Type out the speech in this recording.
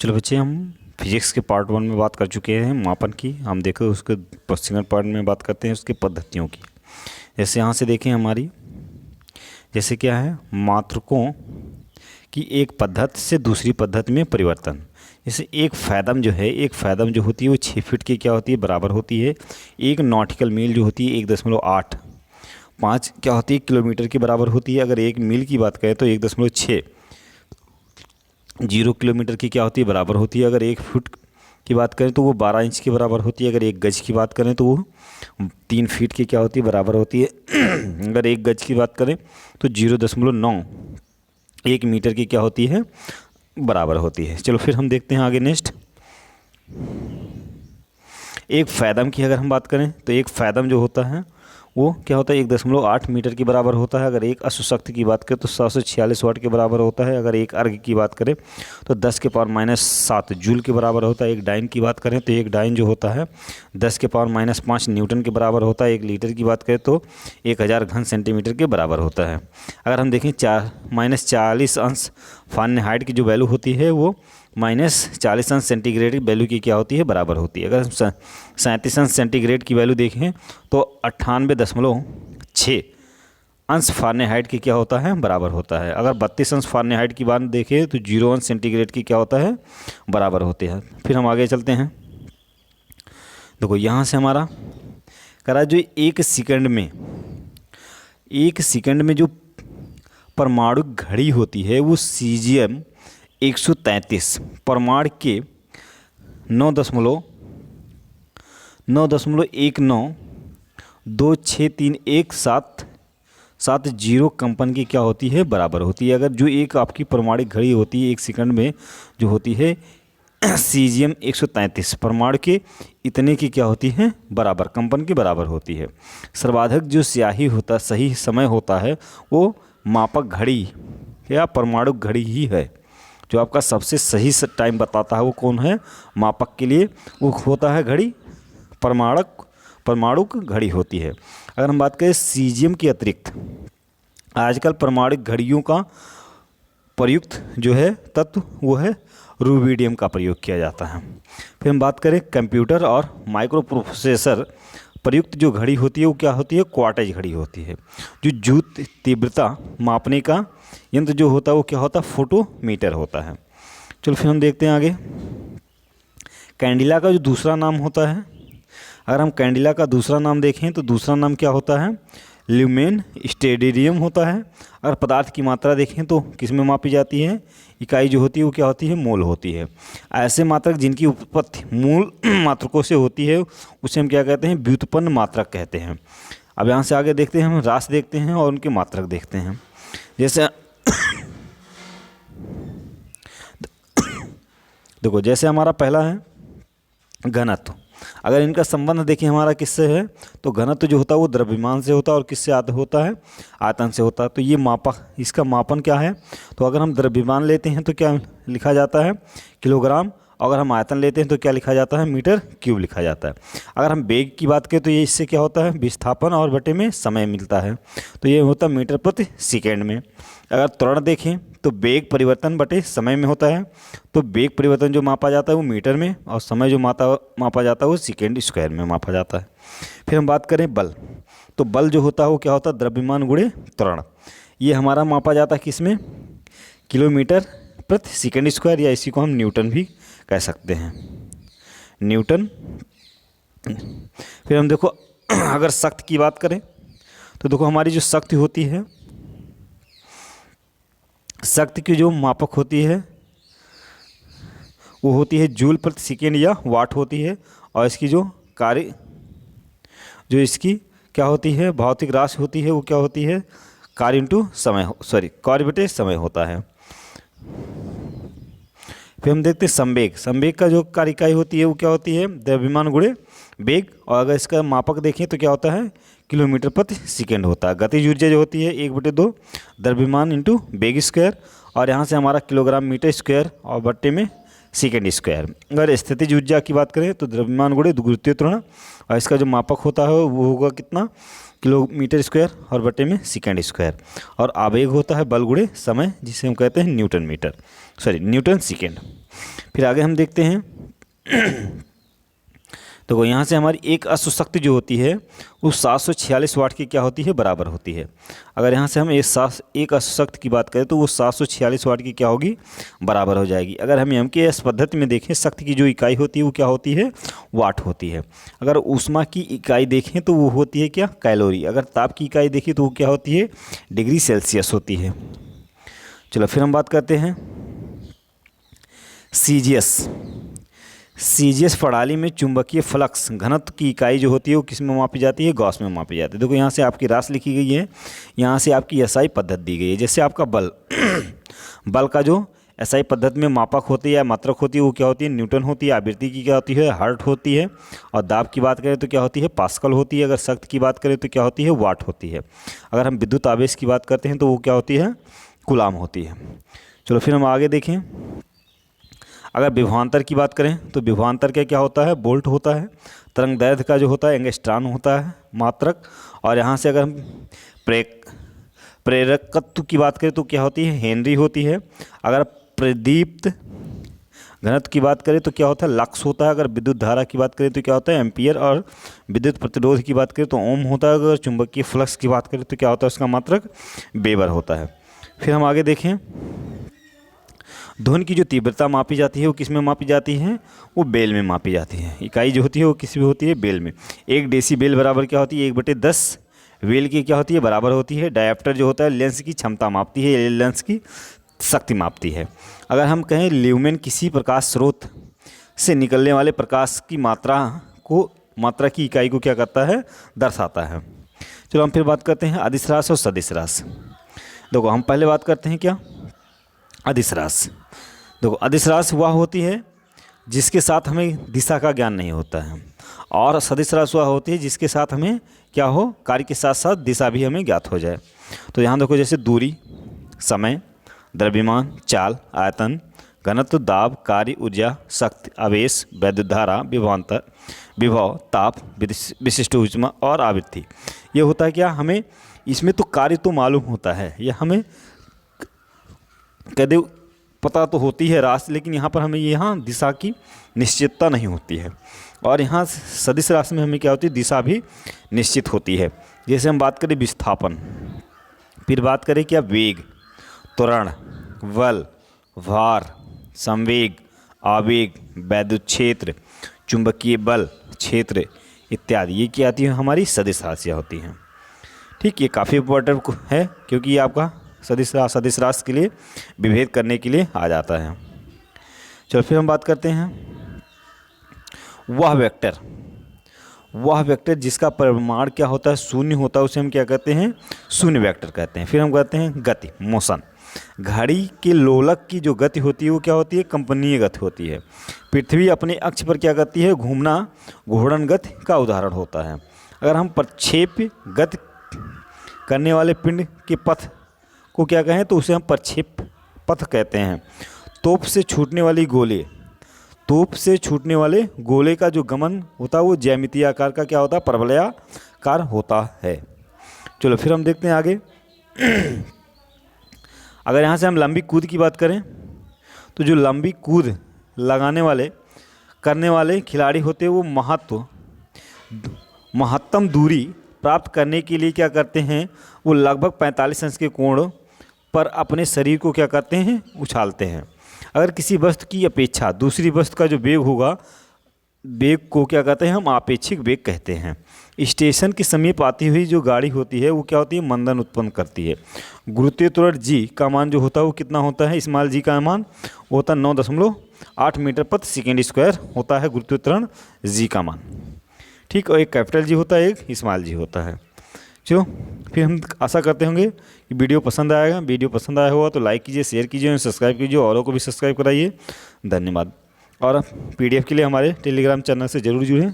चलो बच्चे, हम फिजिक्स के पार्ट 1 में बात कर चुके हैं मापन की। हम देखो उसके सेकंड पार्ट में बात करते हैं उसके पद्धतियों की। जैसे यहाँ से देखें हमारी, जैसे क्या है, मात्रकों की एक पद्धति से दूसरी पद्धति में परिवर्तन। जैसे एक फैदम जो है, एक फैदम जो होती है वो 6 फीट की क्या होती है, बराबर होती है। एक नॉटिकल मील जो होती है 1.85 क्या होती है, किलोमीटर के बराबर होती है। अगर एक मील की बात करें तो 1.60 किलोमीटर की क्या होती है, बराबर होती है। अगर 1 फुट की बात करें तो वो 12 इंच के बराबर होती है। अगर 1 गज की बात करें तो वो 3 फीट की क्या होती है, बराबर होती है। अगर 1 गज की बात करें तो 0.9 1 मीटर की क्या होती है, बराबर होती है। चलो फिर हम देखते हैं आगे नेक्स्ट। एक फैदम की अगर हम बात करें तो एक फैदम जो होता है वो क्या होता है, 1.8 मीटर के बराबर होता है। अगर एक अश्वशक्ति की बात करें तो 746 वाट के बराबर होता है। अगर एक अर्घ की बात करें तो 10⁻⁻7 जूल के बराबर होता है। एक डाइन की बात करें तो एक डाइन जो होता है 10⁻⁻5 न्यूटन के बराबर होता है। एक लीटर की बात करें तो 1000 घन सेंटीमीटर के बराबर होता है। अगर हम देखें -40° फ़ारेनहाइट की जो वैल्यू होती है वो -40° सेंटीग्रेड वैल्यू की क्या होती है, बराबर होती है। अगर हम 37° सेंटीग्रेड की वैल्यू देखें तो 98.6 फ़ारेनहाइट की क्या होता है, बराबर होता है। अगर 32 फ़ारेनहाइट की बात देखें तो 0 सेंटीग्रेड की क्या होता है, बराबर होते हैं। फिर हम आगे चलते हैं। देखो यहाँ से हमारा करा जो 1 सेकंड में जो परमाणु घड़ी होती है वो सीजियम 133 परमाणु के 9.19263170 कंपन की क्या होती है, बराबर होती है। अगर जो एक आपकी परमाणु घड़ी होती है 1 सेकंड में जो होती है सीजियम 133 परमाणु के इतने की क्या होती है, बराबर कंपन की बराबर होती है। सर्वाधिक जो सही समय होता है वो मापक घड़ी या परमाणु घड़ी ही है। जो आपका सबसे सही टाइम बताता है वो कौन है, मापक के लिए वो होता है घड़ी, परमाणु घड़ी होती है। अगर हम बात करें सीजियम के अतिरिक्त आजकल परमाणु घड़ियों का प्रयुक्त जो है तत्व वो है रूबिडियम का प्रयोग किया जाता है। फिर हम बात करें कंप्यूटर और माइक्रो प्रोसेसर प्रयुक्त जो घड़ी होती है वो क्या होती है, क्वार्टेज घड़ी होती है। जो तीव्रता मापने का यंत्र जो होता है वो क्या होता है, फोटोमीटर होता है। चलो फिर हम देखते हैं आगे। कैंडिला का जो दूसरा नाम होता है, अगर हम कैंडिला का दूसरा नाम देखें तो दूसरा नाम क्या होता है, ल्यूमेन स्टेरिडियम होता है। अगर पदार्थ की मात्रा देखें तो किस में मापी जाती है, इकाई जो होती है वो क्या होती है, मोल होती है। ऐसे मात्रक जिनकी उत्पत्ति मूल मात्रकों से होती है उसे हम क्या कहते हैं, व्युत्पन्न मात्रक कहते हैं। अब यहाँ से आगे देखते हैं, हम रास देखते हैं और उनके मात्रक देखते हैं। जैसे देखो, जैसे हमारा पहला है घनत्व। अगर इनका संबंध देखिए हमारा किससे है, तो घनत्व जो होता है वो द्रव्यमान से होता है और किससे होता है, आयतन से होता है। तो ये इसका मापन क्या है, तो अगर हम द्रव्यमान लेते हैं तो क्या लिखा जाता है, किलोग्राम। अगर हम आयतन लेते हैं तो क्या लिखा जाता है, मीटर क्यूब लिखा जाता है। अगर हम वेग की बात करें तो ये इससे क्या होता है, विस्थापन और बटे में समय मिलता है, तो ये होता है मीटर प्रति सेकेंड में। अगर त्वरण देखें तो वेग परिवर्तन बटे समय में होता है, तो वेग परिवर्तन जो मापा जाता है वो मीटर में और समय जो मापा जाता है वो सेकेंड स्क्वायर में मापा जाता है। फिर हम बात करें बल, तो बल जो होता है वो क्या होता है, द्रव्यमान गुणे त्वरण। ये हमारा मापा जाता है किस में, किलोमीटर प्रति सेकेंड स्क्वायर, या इसी को हम न्यूटन भी कह सकते हैं, न्यूटन। फिर हम देखो अगर शक्ति की बात करें तो देखो हमारी जो शक्ति होती है, शक्ति की जो मापक होती है वो होती है जूल प्रति सेकेंड या वाट होती है। और इसकी जो इसकी क्या होती है, भौतिक राशि होती है वो क्या होती है, कार्य बटे समय होता है। फिर हम देखते हैं संवेग। संवेग का जो कार्य इकाई होती है वो क्या होती है, द्रव्यमान गुणे वेग। और अगर इसका मापक देखें तो क्या होता है, किलोमीटर प्रति सेकेंड होता है। गतिज ऊर्जा जो होती है 1/2 द्रव्यमान इंटू वेग स्क्वायर, और यहाँ से हमारा किलोग्राम मीटर स्क्वायर और बट्टे में सेकेंड स्क्वायर। अगर स्थितिज ऊर्जा की बात करें तो द्रव्यमान गुणे गुरुत्वीय त्वरण, और इसका जो मापक होता है वो होगा कितना, किलोमीटर स्क्वायर और बटे में सेकेंड स्क्वायर। और आवेग होता है बल गुणे समय, जिसे हम कहते हैं न्यूटन सेकेंड। फिर आगे हम देखते हैं तो यहाँ से हमारी एक अश्व शक्ति जो होती है वो 746 वाट की क्या होती है, बराबर होती है। अगर यहाँ से हम एक अश्व शक्ति की बात करें तो वो 746 वाट की क्या होगी, बराबर हो जाएगी। अगर हम एमकेएस पद्धति में देखें, शक्ति की जो इकाई होती है वो क्या होती है, वाट होती है। अगर ऊष्मा की इकाई देखें तो वो होती है क्या, कैलोरी। अगर ताप की इकाई देखें तो वो क्या होती है, डिग्री सेल्सियस होती है। चलो फिर हम बात करते हैं सीजीएस प्रणाली में चुंबकीय फ्लक्स घनत्व की इकाई जो होती है वो किस में मापी जाती है, गॉस में मापी जाती है। देखो यहाँ से आपकी राशि लिखी गई है, यहाँ से आपकी एसआई पद्धति दी गई है। जैसे आपका बल का जो एसआई पद्धति में मापक होती है या मात्रक होती है वो क्या होती है, न्यूटन होती है। आवृत्ति की क्या होती है, हर्ट होती है। और दाब की बात करें तो क्या होती है, पास्कल होती है। अगर शक्ति की बात करें तो क्या होती है, वाट होती है। अगर हम विद्युत आवेश की बात करते हैं तो वो क्या होती है, कूलाम होती है। चलो फिर हम आगे देखें, अगर विभवांतर की बात करें तो विभवांतर क्या होता है, वोल्ट होता है। तरंग दैर्घ्य का जो होता है एंगस्ट्रॉन होता है, मात्रक। और यहाँ से अगर हम प्रेरकत्व की बात करें तो क्या होती है, हेनरी होती है। अगर प्रदीप्त घनत्व की बात करें तो क्या होता है, लक्स होता है। अगर विद्युत धारा की बात करें तो क्या होता है, एम्पियर। और विद्युत प्रतिरोध की बात करें तो ओम होता है। अगर चुंबकीय फ्लक्स की बात करें तो क्या होता है, उसका मात्रक वेबर होता है। फिर हम आगे देखें, ध्वनि की जो तीव्रता मापी जाती है वो किस में मापी जाती है, वो बेल में मापी जाती है। इकाई जो होती है वो किस में होती है, बेल में। 1 डेसीबेल बराबर क्या होती है, 1/10 वेल की क्या होती है, बराबर होती है। डायोप्टर जो होता है लेंस की क्षमता मापती है, लेंस की शक्ति मापती है। अगर हम कहें ल्यूमेन किसी प्रकाश स्रोत से निकलने वाले प्रकाश की मात्रा की इकाई को क्या करता है, दर्शाता है। चलो हम फिर बात करते हैं अदिश राशि और सदिश राशि। देखो हम पहले बात करते हैं क्या, अदिश राशि। देखो अदिश राशि वह होती है जिसके साथ हमें दिशा का ज्ञान नहीं होता है, और सदिश राशि वह होती है जिसके साथ हमें क्या हो, कार्य के साथ साथ दिशा भी हमें ज्ञात हो जाए। तो यहाँ देखो जैसे दूरी, समय, द्रव्यमान, चाल, आयतन, घनत्व, दाब, कार्य, ऊर्जा, शक्ति, आवेश, वैद्युत धारा, विभवांतर, विभव, ताप, विशिष्ट ऊष्मा और आवृत्ति। ये होता है क्या, हमें इसमें तो कार्य तो मालूम होता है, यह हमें कदे पता तो होती है राशि, लेकिन यहाँ पर हमें यहाँ दिशा की निश्चितता नहीं होती है। और यहाँ सदिश राशि में हमें क्या होती है, दिशा भी निश्चित होती है। जैसे हम बात करें विस्थापन, फिर बात करें क्या, वेग, त्वरण, बल, भार, संवेग, आवेग, वैद्युत क्षेत्र, चुंबकीय बल, क्षेत्र इत्यादि, ये क्या आती है, हमारी सदिश राशियाँ होती हैं। ठीक, ये काफ़ी इम्पोर्टेंट है क्योंकि ये आपका सदिश राशि के लिए विभेद करने के लिए आ जाता है। चलो फिर हम बात करते हैं वह वेक्टर जिसका परिमाण क्या होता है, शून्य होता है, उसे हम क्या कहते हैं, शून्य वेक्टर कहते हैं। फिर हम कहते हैं गति, मोशन। घड़ी के लोलक की जो गति होती है वो क्या होती है, कंपनीय गति होती है। पृथ्वी अपने अक्ष पर क्या करती है, घूमना घूर्णन गति का उदाहरण होता है। अगर हम प्रक्षेप गति करने वाले पिंड के पथ को क्या कहें तो उसे हम प्रक्षेप पथ कहते हैं। तोप से छूटने वाले गोले का जो गमन होता है वो ज्यामितीय आकार का क्या होता है, परवलयाकार होता है। चलो फिर हम देखते हैं आगे। अगर यहाँ से हम लंबी कूद की बात करें तो जो लंबी कूद करने वाले खिलाड़ी होते हैं वो महत्तम दूरी प्राप्त करने के लिए क्या करते हैं, वो लगभग 45 अंश के कोण पर अपने शरीर को क्या करते हैं, उछालते हैं। अगर किसी वस्तु की अपेक्षा दूसरी वस्तु का जो वेग होगा, वेग को क्या कहते हैं, हम आपेक्षिक वेग कहते हैं। स्टेशन के समीप आती हुई जो गाड़ी होती है वो क्या होती है, मंदन उत्पन्न करती है। गुरुत्वीय त्वरण जी का मान जो होता है वो कितना होता है, स्मॉल जी का मान वो होता है 9.8 मीटर प्रति सेकेंड स्क्वायर होता है गुरुत्वीय त्वरण जी का मान। ठीक, और एक कैपिटल जी होता है, एक स्मॉल जी होता है। चलो फिर हम आशा करते होंगे कि वीडियो पसंद आएगा। वीडियो पसंद आया होगा तो लाइक कीजिए, शेयर कीजिए, सब्सक्राइब कीजिए, औरों को भी सब्सक्राइब कराइए। धन्यवाद। और PDF के लिए हमारे टेलीग्राम चैनल से ज़रूर जुड़ें।